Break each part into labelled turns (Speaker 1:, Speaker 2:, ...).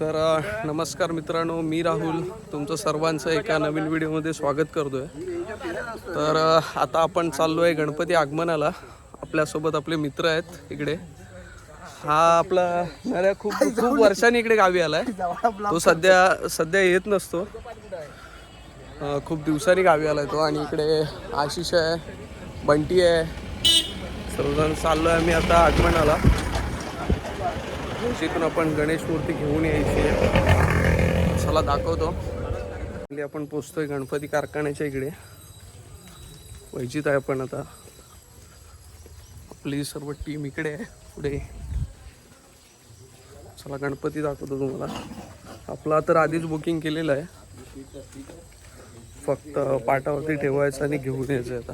Speaker 1: तर नमस्कार मित्रांनो, मी राहुल तुमचं सर्वांचं एका नवीन व्हिडिओमध्ये स्वागत करतोय। तर आता आपण चाललो आहे गणपती आगमनाला। आपल्यासोबत आपले मित्र आहेत इकडे। हा आपला नऱ्या खूप वर्षांनी इकडे गावी आलाय। तो सध्या येत नसतो, खूप दिवसांनी गावी आलाय तो। आणि इकडे आशिष आहे, बंटी आहे, सर्वजण चाललो आहे आम्ही आता आगमनाला। जिथून आपण गणेश मूर्ती घेऊन यायची आहे, चला दाखवतो। आपण पोचतोय गणपती कारखान्याच्या इकडे, वैजित आहे आपण आता। आपली सर्व टीम इकडे आहे पुढे। चला गणपती दाखवतो तुम्हाला। आपला तर आधीच बुकिंग केलेलं आहे, फक्त पाटावरती ठेवायचं आणि घेऊन यायचं आता।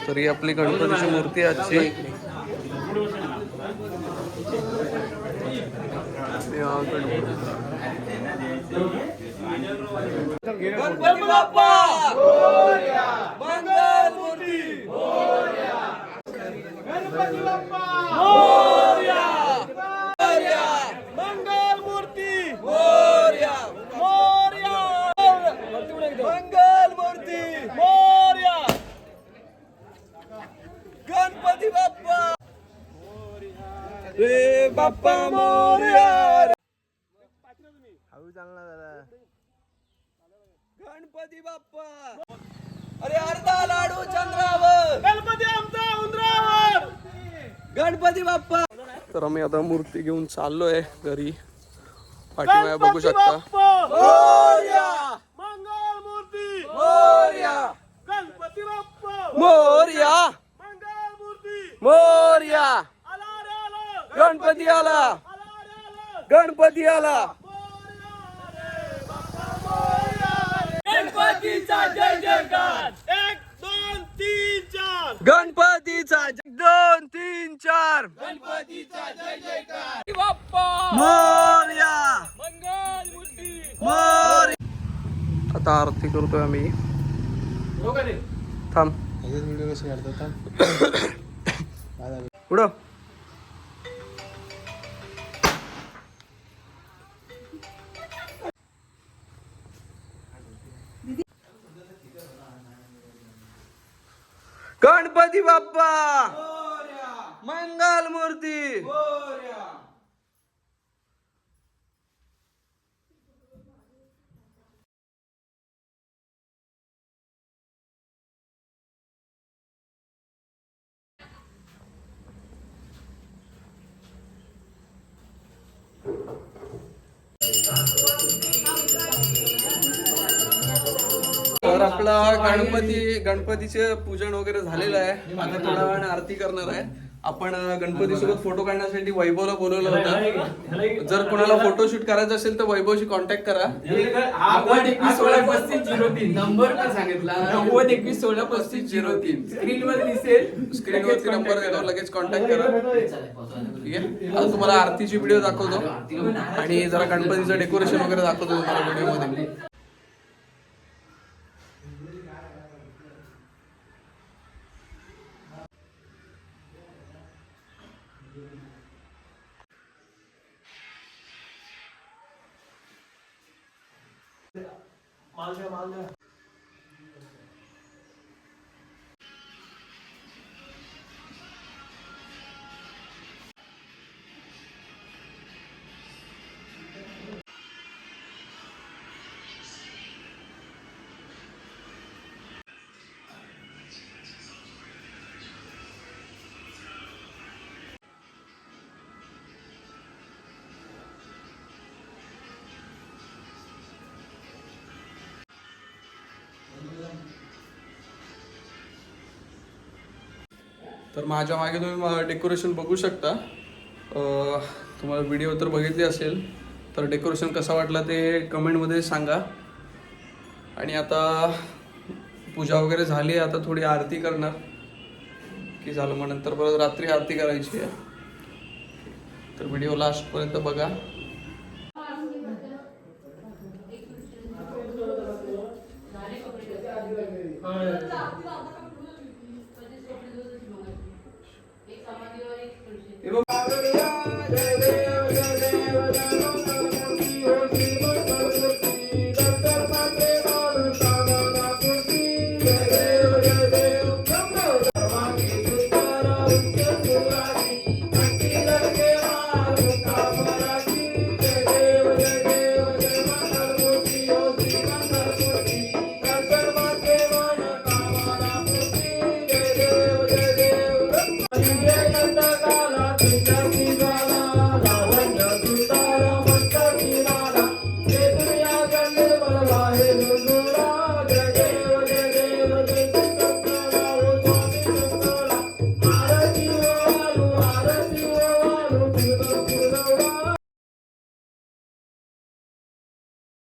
Speaker 1: तर ही आपली गणपतीची मूर्ती आहे आजची।
Speaker 2: गणपती बाप्पा मोरया, मंगल मूर्ती मोरया, गणपती बाप्पा मोरया, मोरया, मंगल मूर्ती मोरया, मोरया, मंगल मूर्ती मोरया, गणपती बाप्पा रे बाप्पा मोरया। गणपती बाप्पा, अरे अर्धा लाडू चंद्रावर, गणपती आमचा उंदरावर, गणपती बाप्पा।
Speaker 1: तर आम्ही आता मूर्ती घेऊन चाललोय घरी। पाठीमागे बघू शकता।
Speaker 2: मोरया, मंगल मूर्ती मोरया, गणपती बाप्पा
Speaker 1: मोरया,
Speaker 2: मंगल मूर्ती
Speaker 1: मोरया,
Speaker 2: आला रे आला,
Speaker 1: गणपती आला,
Speaker 2: आला रे आला,
Speaker 1: गणपती आला।
Speaker 2: गणपतीचा जय जयकार, 1 2 3 4,
Speaker 1: गणपतीचा 2 3 4,
Speaker 2: गणपतीचा जय जयकार, बाप्पा
Speaker 1: मोरया,
Speaker 2: मंगल मूर्ती
Speaker 1: मोरया। आता आरती करतोय आम्ही। थांब
Speaker 3: व्हिडिओ कसे काढतात
Speaker 1: पुढं। गणपती बाप्पा मंगल मूर्ती। तर आपला गणपतीचे पूजन वगैरे झालेलं आहे। आता थोड्या वेळाने आरती करणार आहे आपण। गणपती सोबत फोटो काढण्यासाठी वैभवला बोलवलं होतं। जर कोणाला फोटोशूट करायचं असेल तर वैभवशी कॉन्टॅक्ट करा।
Speaker 4: 91163503 नंबर पण सांगितला 91163503 स्क्रीनवर दिसेल।
Speaker 1: स्क्रीनवरती नंबर देतो, लगेच कॉन्टॅक्ट करा। ठीक आहे, आता तुम्हाला आरतीची व्हिडिओ दाखवतो आणि जरा गणपतीचं डेकोरेशन वगैरे दाखवतो तुम्हाला व्हिडिओमध्ये। तर माझ्या मागे तुम्ही डेकोरेशन बघू शकता। तुम्हाला व्हिडिओ तर बघितली असेल, तर डेकोरेशन कसा वाटला ते कमेंटमध्ये सांगा। आणि आता पूजा वगैरे झाली, आता थोडी आरती करणार की झालं, मग नंतर परत रात्री आरती करायची आहे। तर व्हिडिओ लास्टपर्यंत बघा।
Speaker 4: आहे